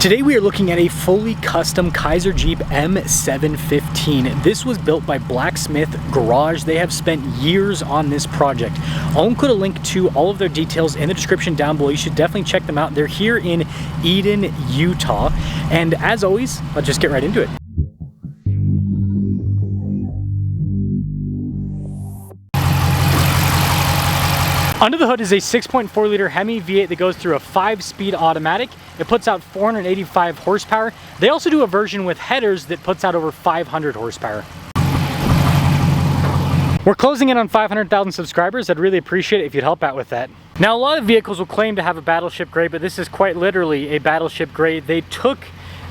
Today we are looking at a fully custom KAISER Jeep M715. This was built by Blacksmith Garage. They have spent years on this project. I'll include a link to all of their details in the description down below. You should definitely check them out. They're here in Eden, Utah. And as always, let's just get right into it. Under the hood is a 6.4 liter Hemi V8 that goes through a 5-speed automatic. It puts out 485 horsepower. They also do a version with headers that puts out over 500 horsepower. We're closing in on 500,000 subscribers. I'd really appreciate it if you'd help out with that. Now, a lot of vehicles will claim to have a battleship gray, but this is quite literally a battleship gray. They took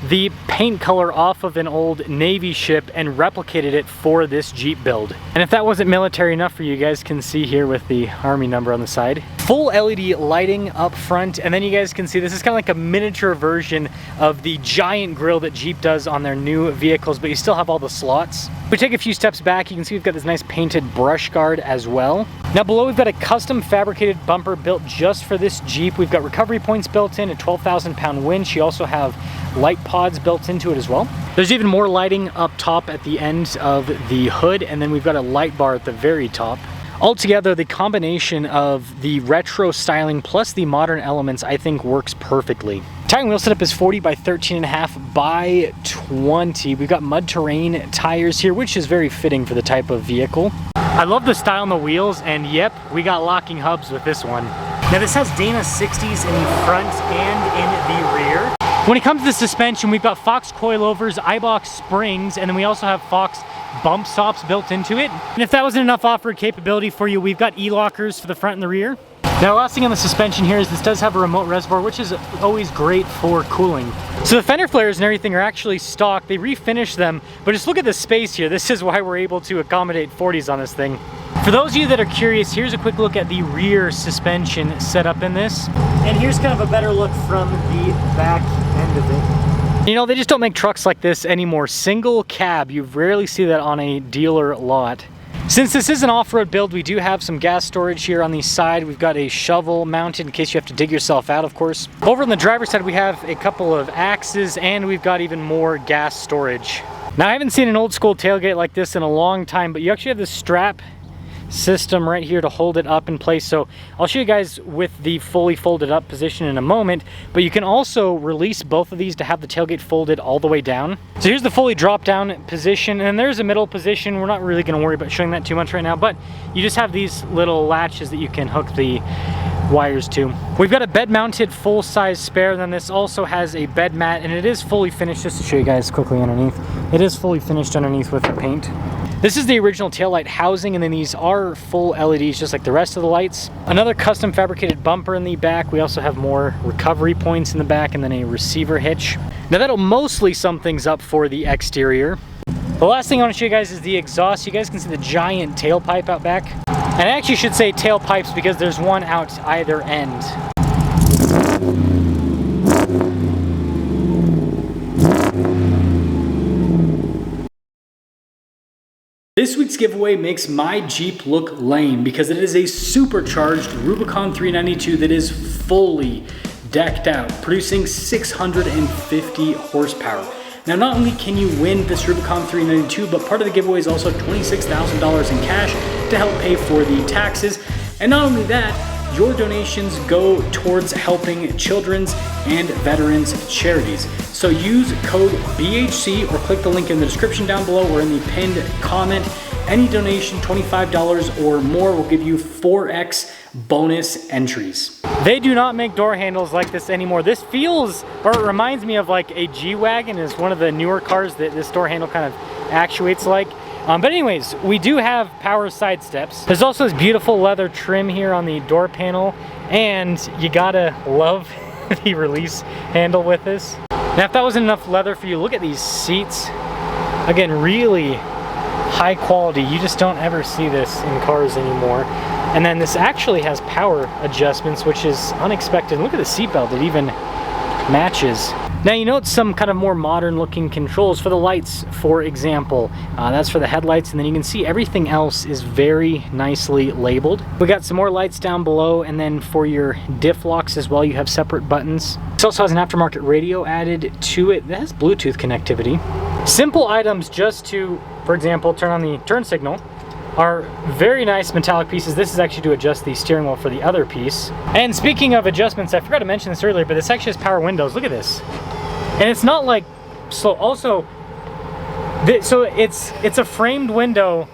the paint color off of an old Navy ship and replicated it for this Jeep build. And if that wasn't military enough for you, guys can see here with the Army number on the side. Full LED lighting up front, and then you guys can see this is kind of like a miniature version of the giant grille that Jeep does on their new vehicles, but you still have all the slots. If we take a few steps back, you can see we've got this nice painted brush guard as well. Now below we've got a custom fabricated bumper built just for this Jeep. We've got recovery points built in, a 12,000 pound winch. You also have light pods built into it as well. There's even more lighting up top at the end of the hood, and then we've got a light bar at the very top. Altogether, the combination of the retro styling plus the modern elements I think works perfectly. Tire and wheel setup is 40 by 13.5 by 20. We've got mud terrain tires here, which is very fitting for the type of vehicle. I love the style on the wheels, and yep, we got locking hubs with this one. Now this has Dana 60s in the front and in the rear. When it comes to the suspension, we've got Fox coilovers, iBox springs, and then we also have Fox bump stops built into it. And if that wasn't enough off-road capability for you, we've got e-lockers for the front and the rear. Now, last thing on the suspension here is this does have a remote reservoir, which is always great for cooling. So the fender flares and everything are actually stock. They refinished them, but just look at the space here. This is why we're able to accommodate 40s on this thing. For those of you that are curious, here's a quick look at the rear suspension setup in this. And here's kind of a better look from the back end of it. You know, they just don't make trucks like this anymore. Single cab, you rarely see that on a dealer lot. Since this is an off-road build, we do have some gas storage here on the side. We've got a shovel mounted in case you have to dig yourself out, of course. Over on the driver's side, we have a couple of axes, and we've got even more gas storage. Now, I haven't seen an old school tailgate like this in a long time, but you actually have this strap system right here to hold it up in place. So I'll show you guys with the fully folded up position in a moment, but you can also release both of these to have the tailgate folded all the way down. So here's the fully drop down position, and there's a middle position. We're not really going to worry about showing that too much right now, but you just have these little latches that you can hook the wires to. We've got a bed mounted full size spare, then this also has a bed mat, and it is fully finished. Just to show you guys quickly underneath, it is fully finished underneath with the paint. This is the original taillight housing, and then these are full LEDs just like the rest of the lights. Another custom fabricated bumper in the back. We also have more recovery points in the back, and then a receiver hitch. Now that'll mostly sum things up for the exterior. The last thing I want to show you guys is the exhaust. You guys can see the giant tailpipe out back. And I actually should say tailpipes because there's one out either end. This week's giveaway makes my Jeep look lame because it is a supercharged Rubicon 392 that is fully decked out, producing 650 horsepower. Now, not only can you win this Rubicon 392, but part of the giveaway is also $26,000 in cash to help pay for the taxes. And not only that, your donations go towards helping children's and veterans charities. So use code BHC or click the link in the description down below or in the pinned comment. Any donation, $25 or more, will give you 4x bonus entries. They do not make door handles like this anymore. This feels, or it reminds me of like a G-Wagon. Is one of the newer cars that this door handle kind of actuates like. But anyways, we do have power side steps. There's also this beautiful leather trim here on the door panel, and you gotta love the release handle with this. Now, if that wasn't enough leather for you, look at these seats. Again, really high quality. You just don't ever see this in cars anymore. And then this actually has power adjustments, which is unexpected. Look at the seatbelt, it even matches. Now you note some kind of more modern looking controls for the lights, for example. That's for the headlights, and then you can see everything else is very nicely labeled. We got some more lights down below, and then for your diff locks as well, you have separate buttons. This also has an aftermarket radio added to it that has Bluetooth connectivity. Simple items just to, for example, turn on the turn signal are very nice metallic pieces. This is actually to adjust the steering wheel for the other piece. And speaking of adjustments, I forgot to mention this earlier, but this actually has power windows. Look at this. And it's not like slow. Also, so it's a framed window,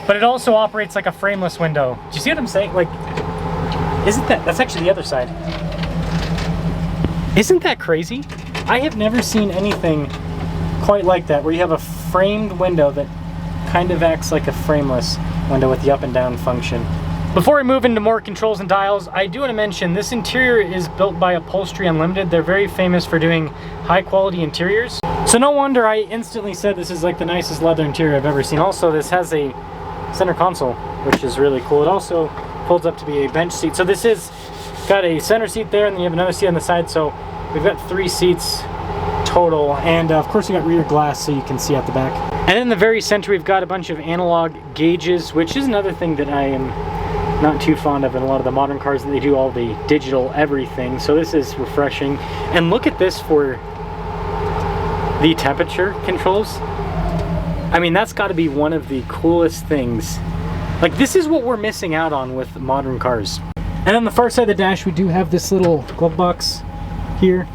but it also operates like a frameless window. Do you see what I'm saying? Like, isn't that's actually the other side. Isn't that crazy? I have never seen anything quite like that, where you have a framed window that kind of acts like a frameless window with the up and down function. Before we move into more controls and dials, I do want to mention this interior is built by Upholstery Unlimited. They're very famous for doing high quality interiors. So no wonder I instantly said this is like the nicest leather interior I've ever seen. Also, this has a center console, which is really cool. It also folds up to be a bench seat. So this is got a center seat there, and then you have another seat on the side. So we've got 3 seats total, and of course we got rear glass so you can see out the back. And in the very center we've got a bunch of analog gauges, which is another thing that I am not too fond of in a lot of the modern cars, that they do all the digital everything. So this is refreshing. And look at this for the temperature controls. I mean, that's got to be one of the coolest things. Like, this is what we're missing out on with modern cars. And on the far side of the dash we do have this little glove box here.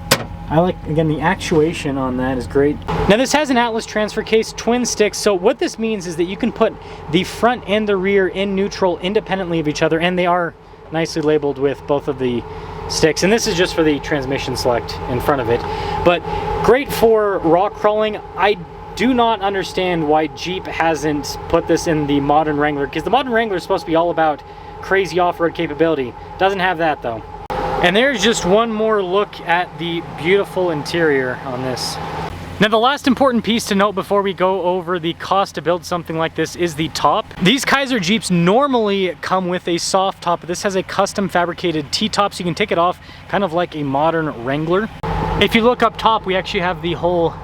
I like, again, the actuation on that is great. Now this has an Atlas transfer case, twin sticks, so what this means is that you can put the front and the rear in neutral independently of each other, and they are nicely labeled with both of the sticks. And this is just for the transmission select in front of it. But great for rock crawling. I do not understand why Jeep hasn't put this in the modern Wrangler, because the modern Wrangler is supposed to be all about crazy off-road capability. Doesn't have that though. And there's just one more look at the beautiful interior on this. Now the last important piece to note before we go over the cost to build something like this is the top. These Kaiser Jeeps normally come with a soft top, but this has a custom fabricated T-top, so you can take it off kind of like a modern Wrangler. If you look up top, we actually have the whole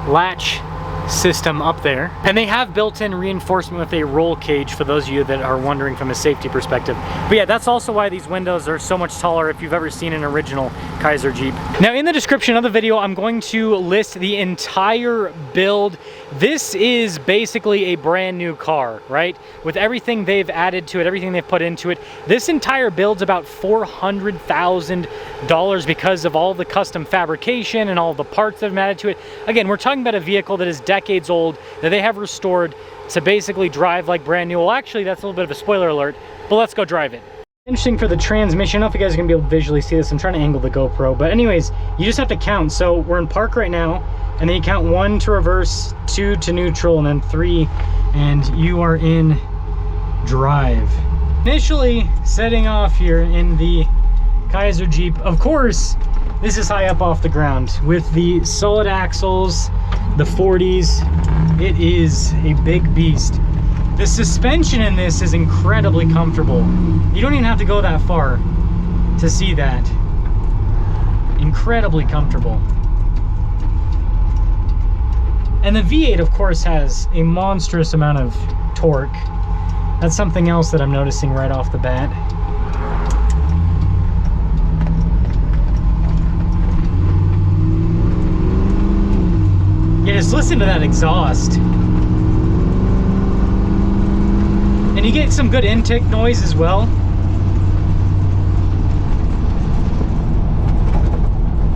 latch system up there, and they have built-in reinforcement with a roll cage for those of you that are wondering from a safety perspective. But yeah, that's also why these windows are so much taller if you've ever seen an original Kaiser Jeep. Now in the description of the video, I'm going to list the entire build. This is basically a brand new car, right? With everything they've added to it, everything they've put into it. This entire build's about $400,000 because of all the custom fabrication and all the parts that have been added to it. Again, we're talking about a vehicle that is decades old, that they have restored to basically drive like brand new. Well, actually, that's a little bit of a spoiler alert, but let's go drive it. Interesting for the transmission. I don't know if you guys are gonna be able to visually see this. I'm trying to angle the GoPro, but anyways, you just have to count. So we're in park right now, and then you count 1 to reverse, 2 to neutral, and then 3, and you are in drive. Initially setting off here in the Kaiser Jeep, of course, this is high up off the ground with the solid axles, the 40s. It is a big beast. The suspension in this is incredibly comfortable. You don't even have to go that far to see that. Incredibly comfortable. And the V8, of course, has a monstrous amount of torque. That's something else that I'm noticing right off the bat. Yeah, just listen to that exhaust. And you get some good intake noise as well.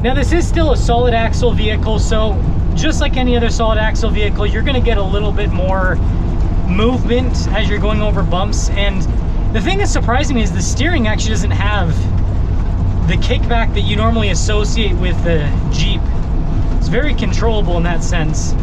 Now this is still a solid axle vehicle, so just like any other solid axle vehicle, you're gonna get a little bit more movement as you're going over bumps. And the thing that's surprising me is the steering actually doesn't have the kickback that you normally associate with the Jeep. It's very controllable in that sense.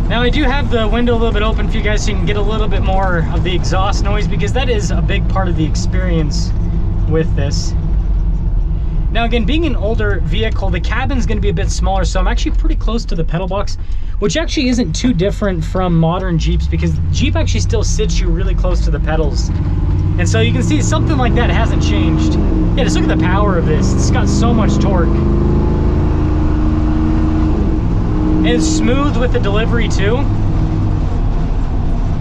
Now I do have the window a little bit open for you guys so you can get a little bit more of the exhaust noise, because that is a big part of the experience with this. Now again, being an older vehicle, the cabin's going to be a bit smaller, so I'm actually pretty close to the pedal box, which actually isn't too different from modern Jeeps, because Jeep actually still sits you really close to the pedals. And so you can see something like that hasn't changed. Yeah, just look at the power of this. It's got so much torque. And it's smooth with the delivery too.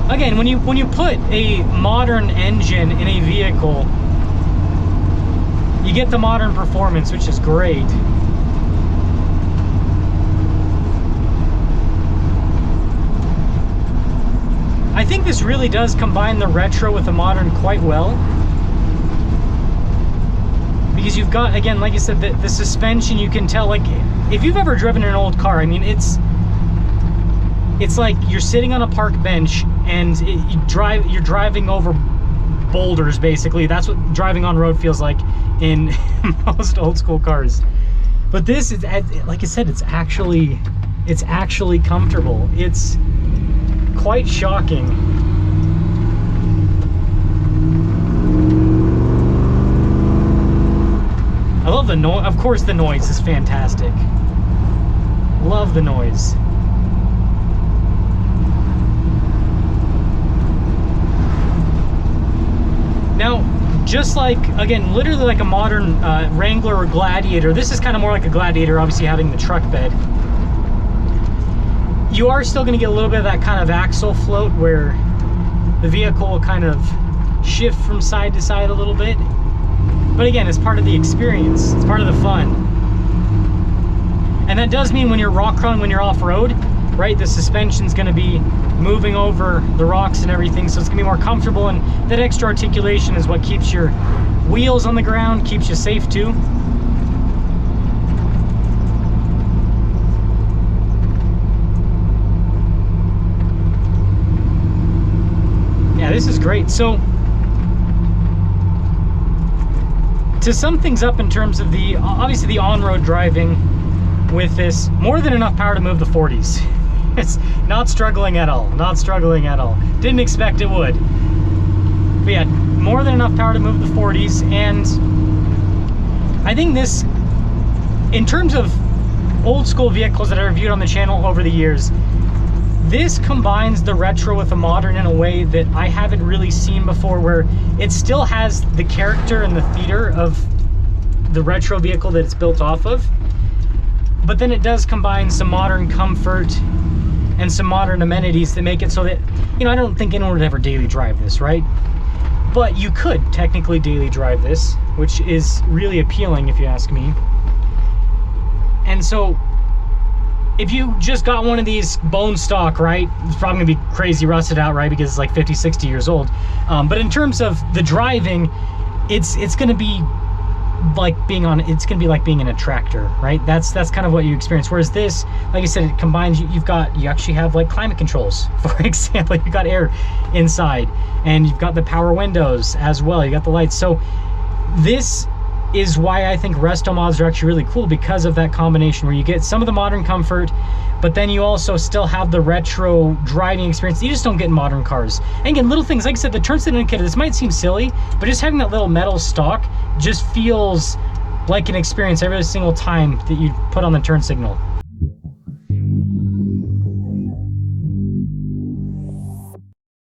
Again, when you put a modern engine in a vehicle, you get the modern performance, which is great. I think this really does combine the retro with the modern quite well. Because you've got, again, like I said, the suspension, you can tell, like, if you've ever driven an old car, I mean, it's like you're sitting on a park bench and you're driving over boulders, basically. That's what driving on road feels like in most old school cars. But this is, like I said, it's actually comfortable. It's quite shocking. I love the noise. Of course, the noise is fantastic. Love the noise. Now, just like, again, literally like a modern Wrangler or Gladiator, this is kind of more like a Gladiator, obviously having the truck bed. You are still going to get a little bit of that kind of axle float where the vehicle will kind of shift from side to side a little bit. But again, it's part of the experience. It's part of the fun. And that does mean when you're rock crawling, when you're off-road, right, the suspension's going to be moving over the rocks and everything, so it's going to be more comfortable, and that extra articulation is what keeps your wheels on the ground, keeps you safe too. Yeah, this is great. So to sum things up in terms of the, obviously the on-road driving with this, more than enough power to move the 40s. It's not struggling at all, not struggling at all. Didn't expect it would. But yeah, more than enough power to move the 40s, and I think this, in terms of old school vehicles that I reviewed on the channel over the years, this combines the retro with the modern in a way that I haven't really seen before, where it still has the character and the theater of the retro vehicle that it's built off of, but then it does combine some modern comfort and some modern amenities that make it so that, you know, I don't think anyone would ever daily drive this, right? But you could technically daily drive this, which is really appealing if you ask me. And so if you just got one of these bone stock, right, it's probably gonna be crazy rusted out, right, because it's like 50, 60 years old. But in terms of the driving, it's gonna be like being on, it's gonna be like being in a tractor, right? That's kind of what you experience. Whereas this, like I said, it combines, you actually have like climate controls, for example. You've got air inside, and you've got the power windows as well. You got the lights. So this is why I think resto mods are actually really cool, because of that combination where you get some of the modern comfort, but then you also still have the retro driving experience that you just don't get in modern cars. And again, little things, like I said, the turn signal indicator, this might seem silly, but just having that little metal stock just feels like an experience every single time that you put on the turn signal.